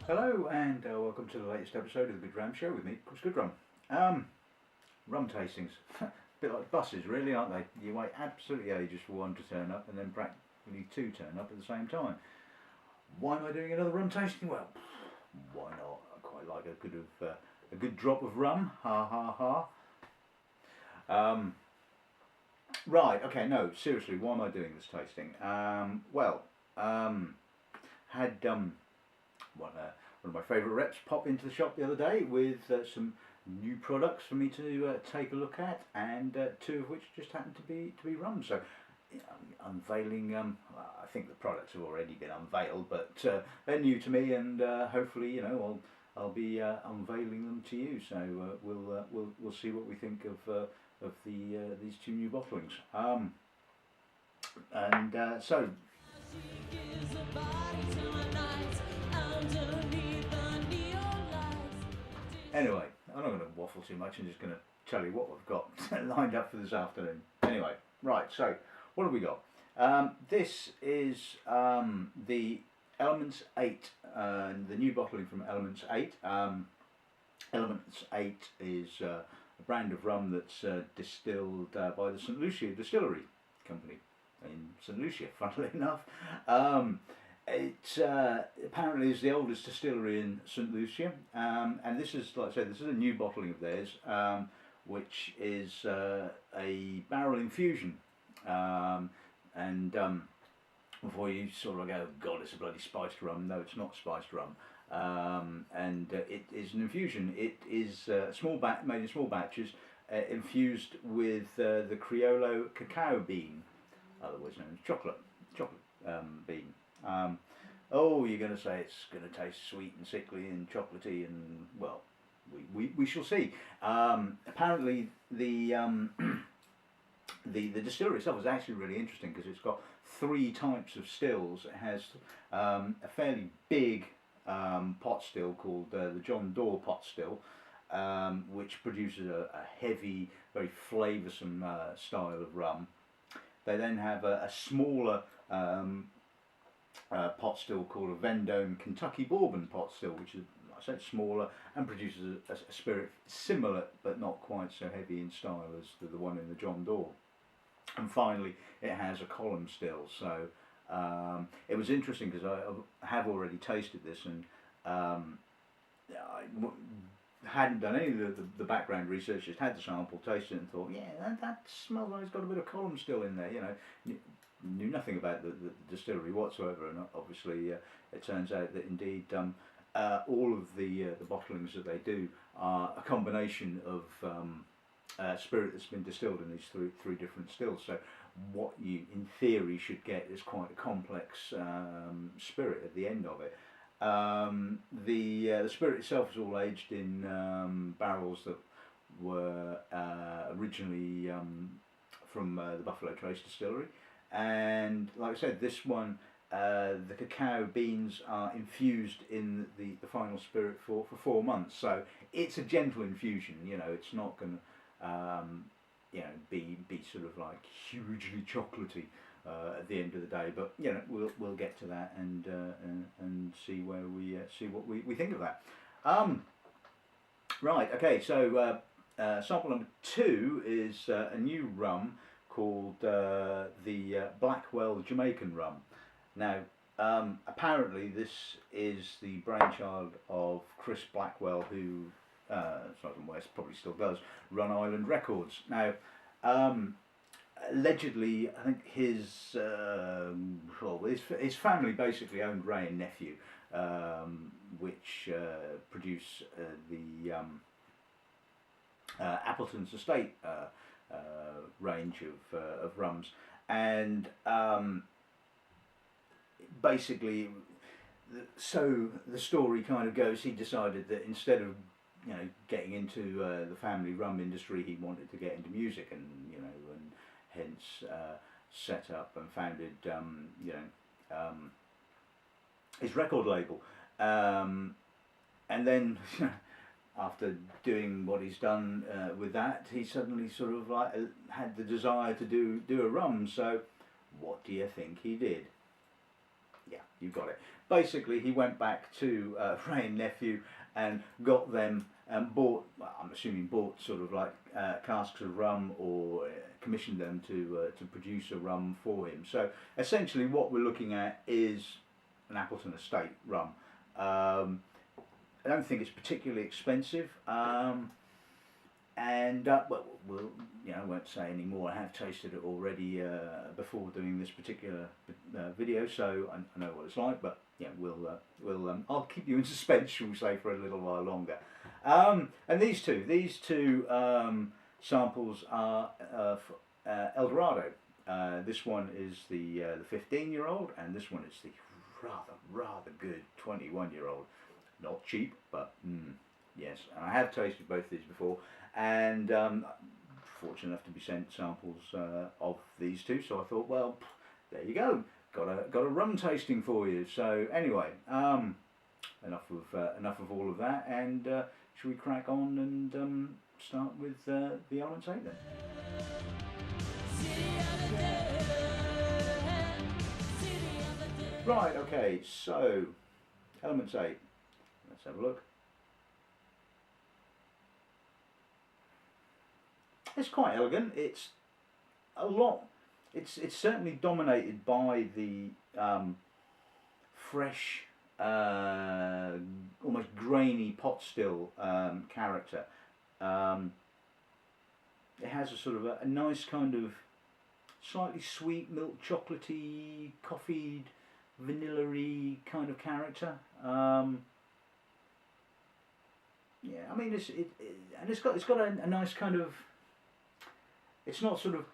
Hello and welcome to the latest episode of the Dram Show with me, Chris Goodrum. Rum tastings, a bit like buses, really, aren't they? You wait absolutely ages for one to turn up, and then practically two turn up at the same time. Why am I doing another rum tasting? Well, why not? I quite like a good drop of rum. Ha ha ha. Right. Okay. No. Seriously, why am I doing this tasting? Had one of my favourite reps pop into the shop the other day with some new products for me to take a look at, and two of which just happened to be rum. So, unveiling. I think the products have already been unveiled, but they're new to me, and hopefully, I'll be unveiling them to you. So we'll see what we think of these two new bottlings. So. Anyway, I'm not going to waffle too much. I'm just going to tell you what we've got lined up for this afternoon. Anyway, right, so what have we got? This is the Elements 8, the new bottling from Elements 8. Elements 8 is a brand of rum that's distilled by the St Lucia Distillery Company in St Lucia, funnily enough. It apparently is the oldest distillery in St Lucia, and this is, like I said, this is a new bottling of theirs, which is a barrel infusion. Before you sort of go, God, it's a bloody spiced rum. No, it's not spiced rum. It is an infusion. It is made in small batches, infused with the Criollo cacao bean, otherwise known as chocolate bean. You're going to say it's going to taste sweet and sickly and chocolatey, and well, we shall see. Apparently, the distillery itself is actually really interesting because it's got three types of stills. It has a fairly big pot still called the John Doerr pot still, which produces a heavy, very flavoursome style of rum. They then have a smaller pot still called a Vendome Kentucky Bourbon pot still, which is, like I said, smaller and produces a spirit similar but not quite so heavy in style as the one in the John Doerr. And finally, it has a column still. So it was interesting because I have already tasted this, and I hadn't done any of the background research. Just had the sample, tasted it, and thought, yeah, that smells like it's got a bit of column still in there. Knew nothing about the distillery whatsoever, and obviously it turns out that indeed all of the bottlings that they do are a combination of spirit that's been distilled in these three different stills. So what you in theory should get is quite a complex spirit at the end of it. The spirit itself is all aged in barrels that were originally from the Buffalo Trace Distillery. And like I said, this one, the cacao beans are infused in the final spirit for 4 months. So it's a gentle infusion. It's not going to be sort of like hugely chocolatey at the end of the day. But we'll get to that and see where we see what we think of that. Right. Okay. So sample number 2 is a new rum called the Blackwell Jamaican rum. Now, apparently this is the brainchild of Chris Blackwell, who, South and West probably still does, Run Island Records. Now, allegedly, I think his family basically owned Ray and Nephew, which produce the Appleton's Estate range of rums, and basically, so the story kind of goes, he decided that instead of getting into the family rum industry, he wanted to get into music, and and hence set up and founded his record label, and then after doing what he's done with that, he suddenly sort of like had the desire to do a rum. So what do you think he did? Yeah, you got it. Basically, he went back to Ray and Nephew and got them and bought. Well, I'm assuming bought sort of like casks of rum or commissioned them to produce a rum for him. So essentially, what we're looking at is an Appleton Estate rum. I don't think it's particularly expensive. And well, I won't say any more. I have tasted it already before doing this particular video, so I know what it's like. But yeah, I'll keep you in suspense, shall we say, for a little while longer. And these two samples are Eldorado. This one is the 15-year-old, and this one is the rather good 21-year-old. Not cheap, but yes. And I have tasted both these before, and fortunate enough to be sent samples of these two. So I thought, well, there you go, got a rum tasting for you. So anyway, enough of all of that, and shall we crack on and start with the Elements 8 then? Right. Okay. So Elements 8. Let's have a look. It's quite elegant. It's a lot. It's certainly dominated by the fresh, almost grainy pot still character. It has a sort of a nice kind of slightly sweet, milk chocolatey, coffeed, vanilla-y kind of character. Yeah, I mean it's got a nice kind of. It's not sort of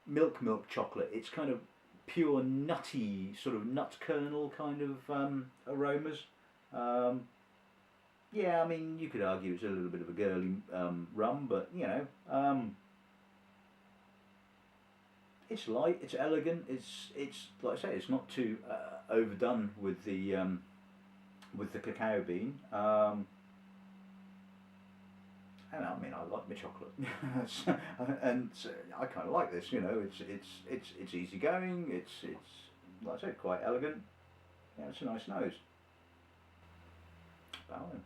milk chocolate. It's kind of pure nutty, sort of nut kernel kind of aromas. Yeah, I mean you could argue it's a little bit of a girly rum, but you know, it's light, it's elegant, it's like I say, it's not too overdone with the cacao bean. And I mean, I like my chocolate, and I kind of like this. You know, it's easy going. It's like I said, quite elegant. Yeah, it's a nice nose. Bowing.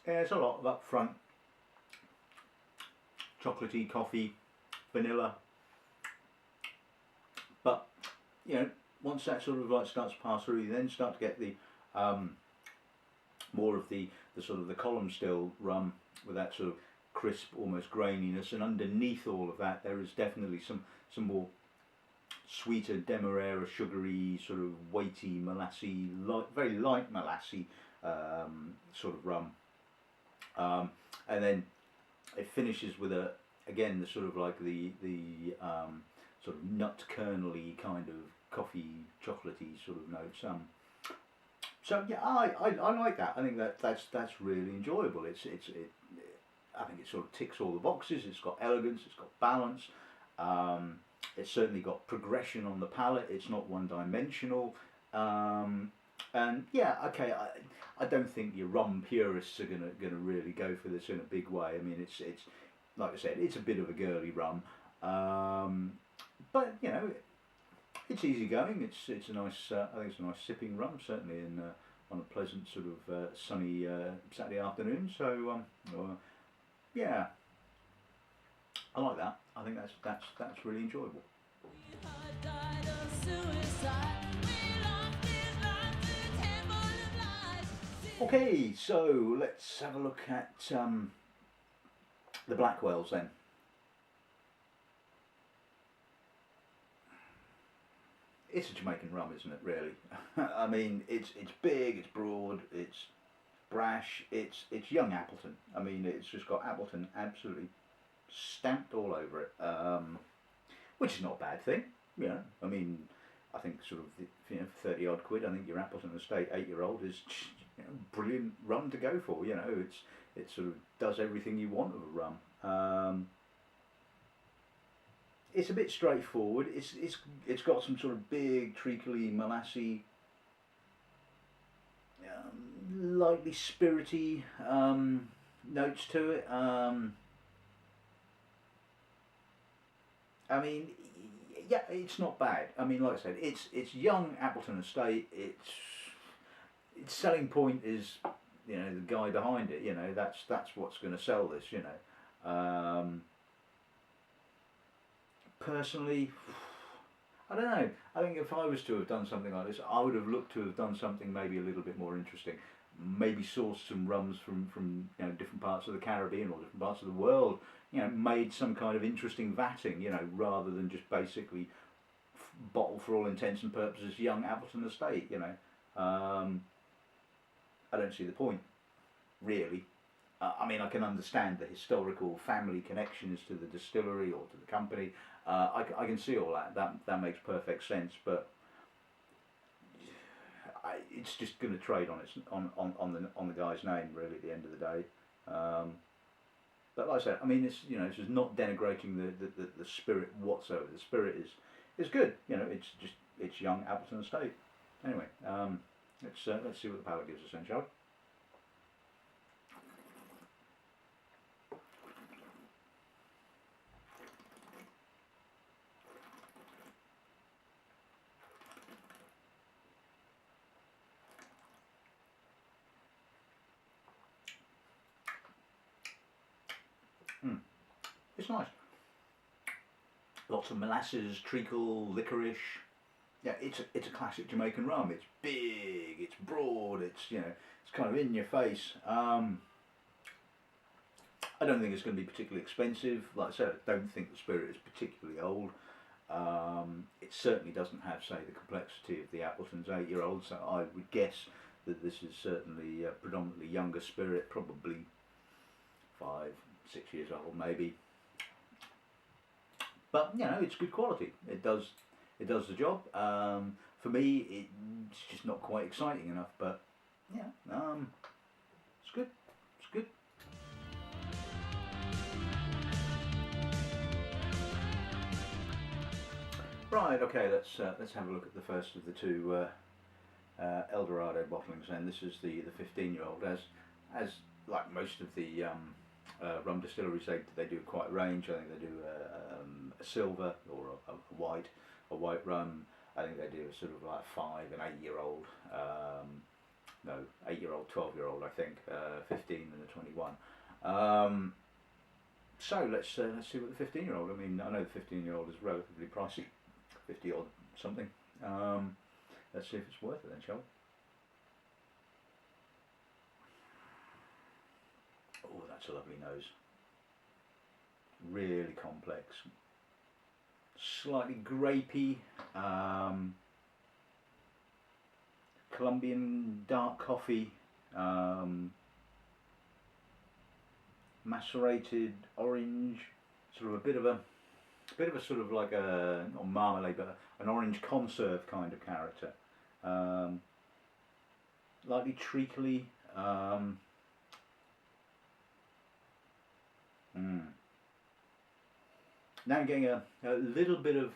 Yeah, there's a lot of upfront chocolatey, coffee, vanilla, but you know, once that sort of like starts to pass through, you then start to get the more of the sort of the column still rum with that sort of crisp, almost graininess, and underneath all of that, there is definitely some more sweeter, demerara, sugary, sort of weighty, molassy, very light molassy sort of rum. And then it finishes with again the sort of like the sort of nut kernely kind of coffee chocolatey sort of notes. So yeah, I like that. I think that's really enjoyable. I think it sort of ticks all the boxes. It's got elegance. It's got balance. It's certainly got progression on the palate. It's not one dimensional. And yeah, okay. I don't think your rum purists are gonna really go for this in a big way. I mean, it's like I said, it's a bit of a girly rum, but you know, it's easy going. It's a nice. I think it's a nice sipping rum, certainly on a pleasant sort of sunny Saturday afternoon. So yeah, I like that. I think that's really enjoyable. Okay, so let's have a look at the Blackwells then. It's a Jamaican rum, isn't it? Really. I mean, it's big, it's broad, it's brash, it's young Appleton. I mean, it's just got Appleton absolutely stamped all over it, which is not a bad thing. You know, I mean, I think sort of for 30 odd quid, I think your Appleton Estate 8-year-old is brilliant rum to go for. You know, it sort of does everything you want of a rum. it's a bit straightforward. It's got some sort of big treacly molassy, lightly spirity notes to it. I mean, yeah, it's not bad. I mean, like I said, it's young Appleton Estate. Its selling point is, the guy behind it. That's what's going to sell this. Personally, I don't know. I think if I was to have done something like this, I would have looked to have done something maybe a little bit more interesting. Maybe sourced some rums from different parts of the Caribbean or different parts of the world. Made some kind of interesting vatting. Rather than just basically bottle for all intents and purposes young Appleton Estate. I don't see the point, really. I mean, I can understand the historical family connections to the distillery or to the company. I can see all that. That makes perfect sense. But it's just going to trade on the guy's name, really, at the end of the day. But like I said, I mean, it's just not denigrating the spirit whatsoever. The spirit is good. It's young Appleton Estate. Anyway, let's see what the palate gives us then, shall we? It's nice. Lots of molasses, treacle, licorice. Yeah, it's a classic Jamaican rum. It's big, it's broad, it's kind of in your face. I don't think it's going to be particularly expensive. Like I said, I don't think the spirit is particularly old. It certainly doesn't have, say, the complexity of the Appleton's 8-year-old. So I would guess that this is certainly a predominantly younger spirit, probably 5, 6 years old, maybe. But it's good quality. It does the job. For me, it's just not quite exciting enough. But yeah, it's good. It's good. Right. Okay. Let's have a look at the first of the two Eldorado bottlings. And this is the 15-year-old. As like most of the rum distilleries, they do quite a range. I think they do a silver or a white rum. I think they do a sort of like 5 and 8-year-old. No, 8-year-old, 12-year-old. I think 15 and a 21. So let's see what the 15-year-old. I mean, I know the 15-year-old is relatively pricey, 50 odd something. Let's see if it's worth it then, shall we? Oh, that's a lovely nose. Really complex. Slightly grapey. Colombian dark coffee. Macerated orange. Sort of a bit of a sort of like a, not marmalade, but an orange conserve kind of character. Lightly treacly. Now I'm getting a little bit of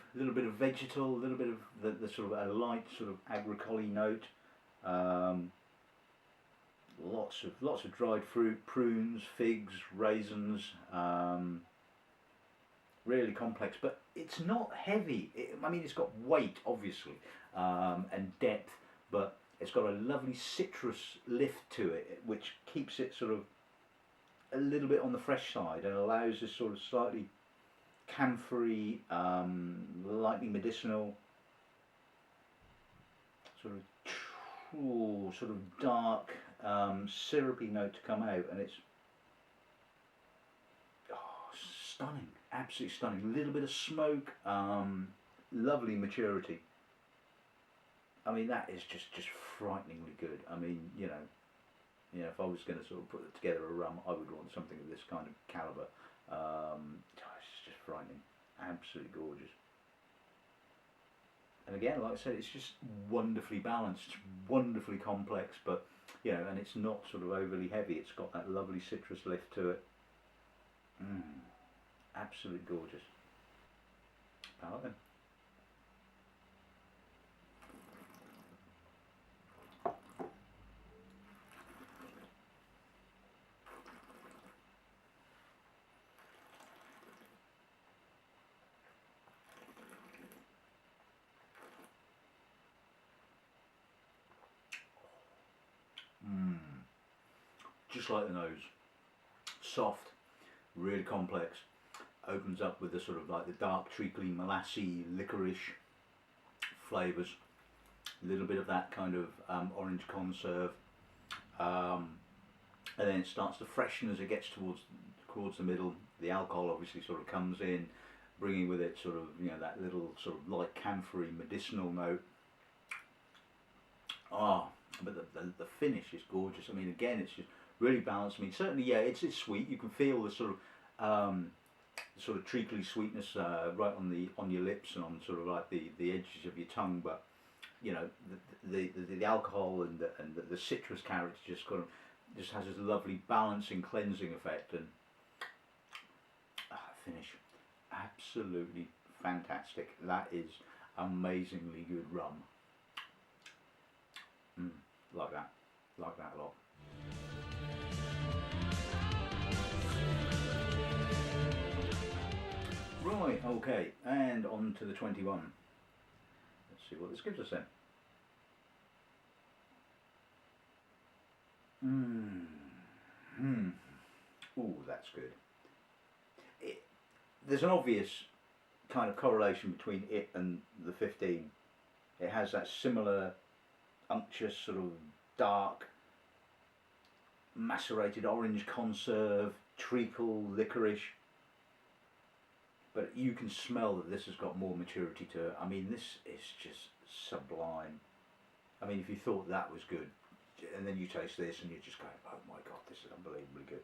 vegetal, a little bit of the sort of a light sort of agricole note. Lots of dried fruit, prunes, figs, raisins. Really complex, but it's not heavy. I mean, it's got weight, obviously, and depth, but it's got a lovely citrus lift to it, which keeps it sort of a little bit on the fresh side and allows this sort of slightly camphory, lightly medicinal, sort of dark, syrupy note to come out, and it's stunning, absolutely stunning. A little bit of smoke, lovely maturity. I mean, that is just frighteningly good. I mean, if I was going to sort of put together a rum, I would want something of this kind of calibre. It's just frightening, absolutely gorgeous. And again, like I said, it's just wonderfully balanced, wonderfully complex, but and it's not sort of overly heavy. It's got that lovely citrus lift to it. Absolutely gorgeous. palate then. Just like the nose, soft, really complex, opens up with the sort of like the dark treacly molassy licorice flavours, a little bit of that kind of orange conserve, and then it starts to freshen as it gets towards the middle. The alcohol obviously sort of comes in, bringing with it sort of, you know, that little sort of light camphory medicinal note. But the finish is gorgeous. I mean, again, it's just really balanced. I mean, certainly, yeah, it's sweet. You can feel the sort of treacly sweetness right on your lips and on sort of like the edges of your tongue. But you know, the alcohol and the citrus character just has this lovely balancing, cleansing effect, and finish absolutely fantastic. That is amazingly good rum. Like that a lot. Right, okay, and on to the 21. Let's see what this gives us then. Ooh, that's good. There's an obvious kind of correlation between it and the 15. It has that similar unctuous sort of dark macerated orange conserve, treacle, licorice, but you can smell that this has got more maturity to it. I mean, this is just sublime. I mean, if you thought that was good and then you taste this and you just go, oh my god, this is unbelievably good.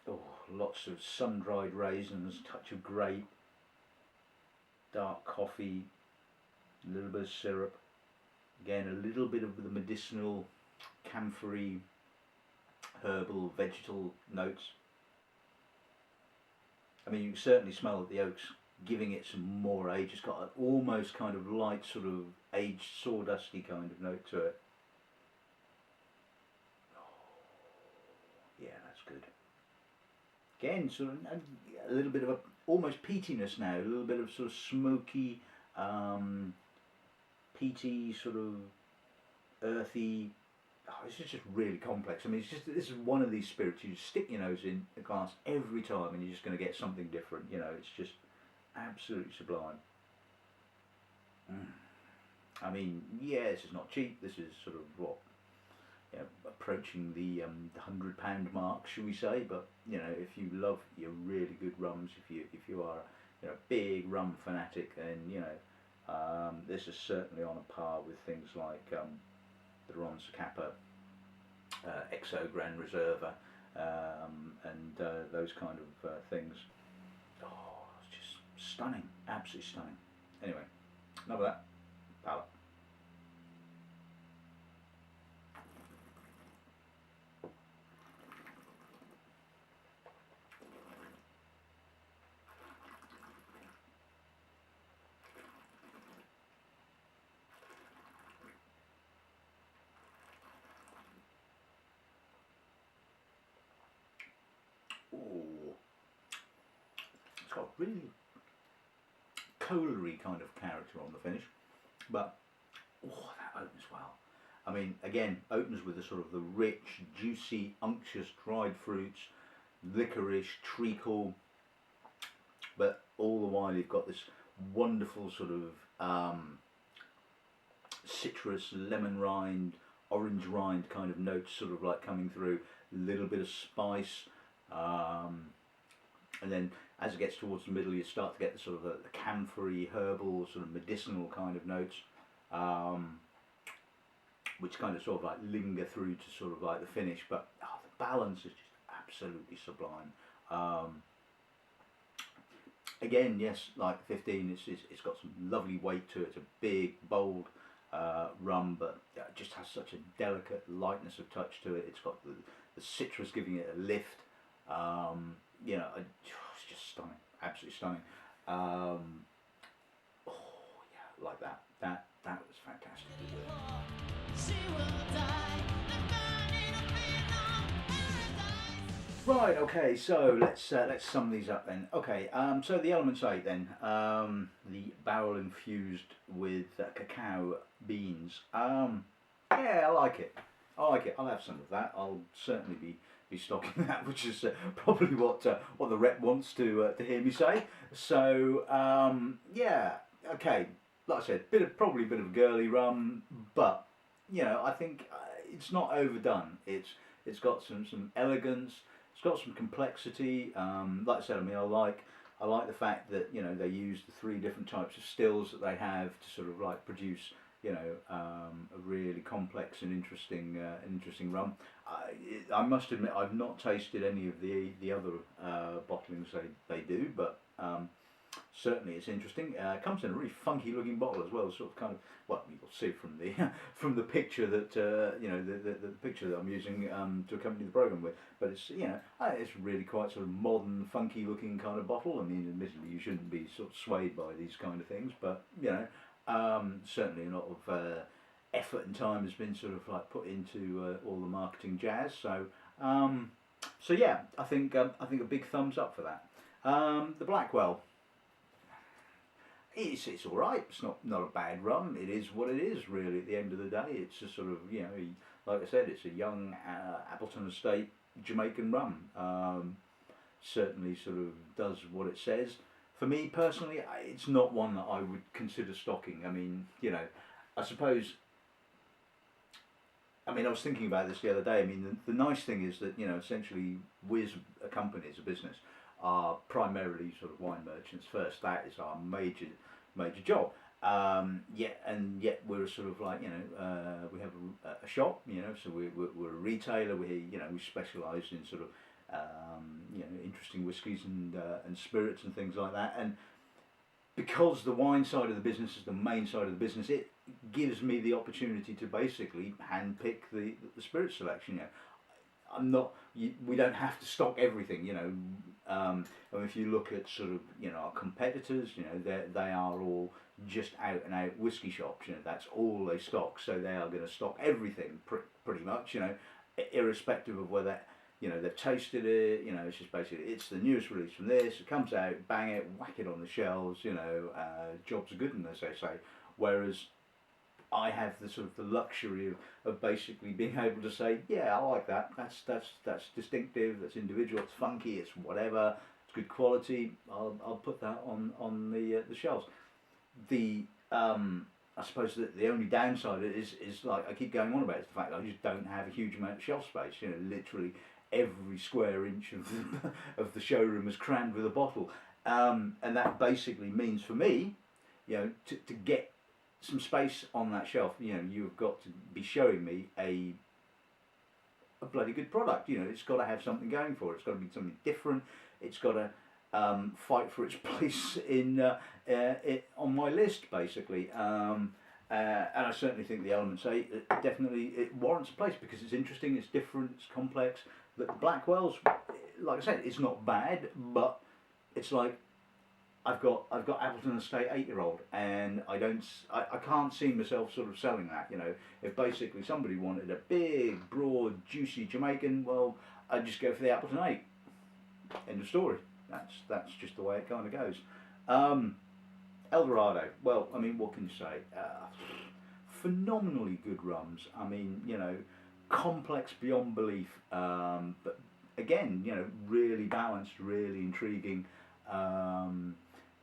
Oh, lots of sun-dried raisins, touch of grape, dark coffee, a little bit of syrup, again a little bit of the medicinal, camphory, herbal, vegetal notes. I mean, you can certainly smell that the oak's giving it some more age. It's got an almost kind of light sort of aged sawdusty kind of note to it. Yeah, that's good. Again, sort of a little bit of a almost peatiness now, a little bit of sort of smoky, peaty, sort of earthy. This is just really complex. I mean, this is one of these spirits you just stick your nose in a glass every time, and you're just going to get something different. You know, it's just absolutely sublime. I mean, yeah, this is not cheap. This is sort of what, you know, approaching the £100 mark, should we say? But you know, if you love your really good rums, if you are, you know, a big rum fanatic, then you know, this is certainly on a par with things like the Ron Zacapa, XO Grand Reserva, and those kind of things. Oh, it's just stunning, absolutely stunning. Anyway, enough of that. Palate. Ooh. It's got a really coalery kind of character on the finish, but oh, that opens well. I mean, again, opens with the sort of the rich, juicy, unctuous dried fruits, licorice, treacle, but all the while you've got this wonderful sort of citrus, lemon rind, orange rind kind of notes sort of like coming through, a little bit of spice, and then as it gets towards the middle you start to get the sort of the camphory, herbal, sort of medicinal kind of notes, which kind of sort of like linger through to sort of like the finish, but the balance is just absolutely sublime. Again, yes, like 15, it's got some lovely weight to it. It's a big, bold rum, but it just has such a delicate lightness of touch to it. It's got the citrus giving it a lift. You know, it's just stunning, absolutely stunning. Um, oh yeah, like that. That was fantastic to do. She will die, right. Okay. So let's sum these up then. Okay. So the Elements 8 then. The barrel infused with cacao beans. Yeah, I like it. I like it. I'll have some of that. I'll certainly be stocking that, which is probably what the rep wants to hear me say. So yeah, okay. Like I said, probably a bit of girly rum, but you know, I think it's not overdone. It's got some elegance. It's got some complexity. Like I said, I mean, I like the fact that you know they use the three different types of stills that they have to sort of like produce you know a really complex and interesting rum. I must admit I've not tasted any of the other bottlings they do, but certainly it's interesting. It comes in a really funky looking bottle as well, sort of kind of, well, you'll see from the from the picture that you know the picture that I'm using to accompany the program with. But it's you know it's really quite sort of modern, funky looking kind of bottle. I mean, admittedly you shouldn't be sort of swayed by these kind of things, but you know certainly a lot of effort and time has been sort of like put into all the marketing jazz. So so yeah, I think a big thumbs up for that. The Blackwell. It's all right. It's not a bad rum. It is what it is, really. At the end of the day, it's just sort of you know, like I said, it's a young Appleton Estate Jamaican rum. Certainly, sort of does what it says. For me personally, it's not one that I would consider stocking. I mean, you know, I suppose. I mean, I was thinking about this the other day. I mean, the nice thing is that you know, essentially, we as a company, as a business, are primarily sort of wine merchants first. That is our major job. Yet we're sort of like you know we have a shop, you know, so we're a retailer. We specialise in sort of you know interesting whiskies and spirits and things like that. And because the wine side of the business is the main side of the business, it gives me the opportunity to basically handpick the spirit selection. You know, we don't have to stock everything, you know. And if you look at sort of, you know, our competitors, you know, they are all just out and out whiskey shops. You know, that's all they stock. So they are going to stock everything pretty much, you know, irrespective of whether, you know, they've tasted it. You know, it's just basically it's the newest release from this. It comes out, bang it, whack it on the shelves. You know, jobs are good, as they say. Whereas I have the sort of the luxury of basically being able to say, yeah, I like that. That's distinctive. That's individual. It's funky. It's whatever. It's good quality. I'll put that on the shelves. The I suppose that the only downside is like I keep going on about is the fact that I just don't have a huge amount of shelf space. You know, literally every square inch of the showroom is crammed with a bottle, and that basically means for me, you know, to get some space on that shelf, you know, you've got to be showing me a bloody good product. You know, it's got to have something going for it. It's got to be something different. It's got to fight for its place in on my list, basically. And I certainly think the Elements 8 definitely it warrants a place because it's interesting, it's different, it's complex. The Blackwell's, like I said, it's not bad, but it's like I've got Appleton Estate 8-year-old, and I can't see myself sort of selling that. You know, if basically somebody wanted a big, broad, juicy Jamaican, well, I'd just go for the Appleton 8. End of story. That's just the way it kind of goes. Eldorado. Well, I mean, what can you say? Phenomenally good rums. I mean, you know, complex beyond belief, but again, you know, really balanced, really intriguing.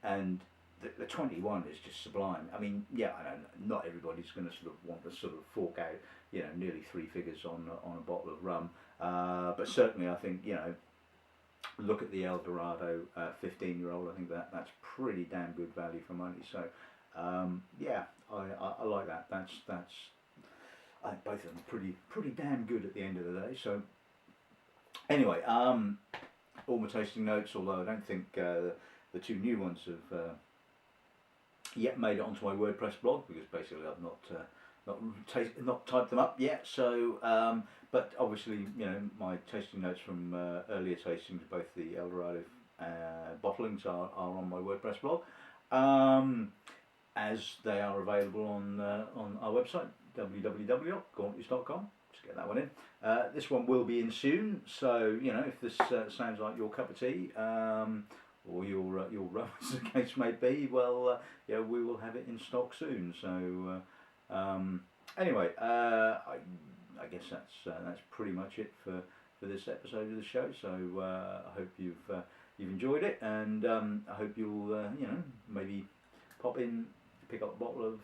And the 21 is just sublime. I mean, yeah, I know not everybody's going to sort of want to sort of fork out, you know, nearly 3 figures on a bottle of rum, but certainly I think, you know, look at the Eldorado 15-year-old. I think that's pretty damn good value for money. So yeah, I like that. That's I think both of them are pretty damn good at the end of the day. So anyway, all my tasting notes, although I don't think the 2 new ones have yet made it onto my WordPress blog because basically I've not typed them up yet. So but obviously, you know, my tasting notes from earlier tastings, both the Eldorado bottlings are on my WordPress blog, as they are available on our website, www.gauntleys.com. Just get that one in. This one will be in soon, so you know, if this sounds like your cup of tea, or your rum, as the case may be, well, yeah, we will have it in stock soon. So anyway, I guess that's pretty much it for this episode of the show. So I hope you've enjoyed it, and I hope you'll you know, maybe pop in, pick up a bottle of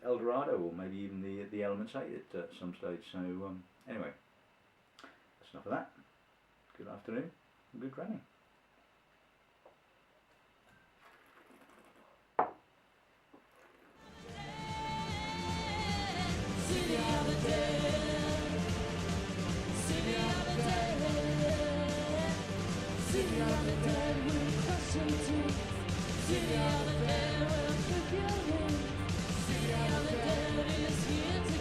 El Dorado, or maybe even the Elements 8 at some stage. So anyway, that's enough of that. Good afternoon and good granny. City of the dead, city of the dead, city of the dead will crush your teeth. City of the dead will pick your head. City of the dead is here.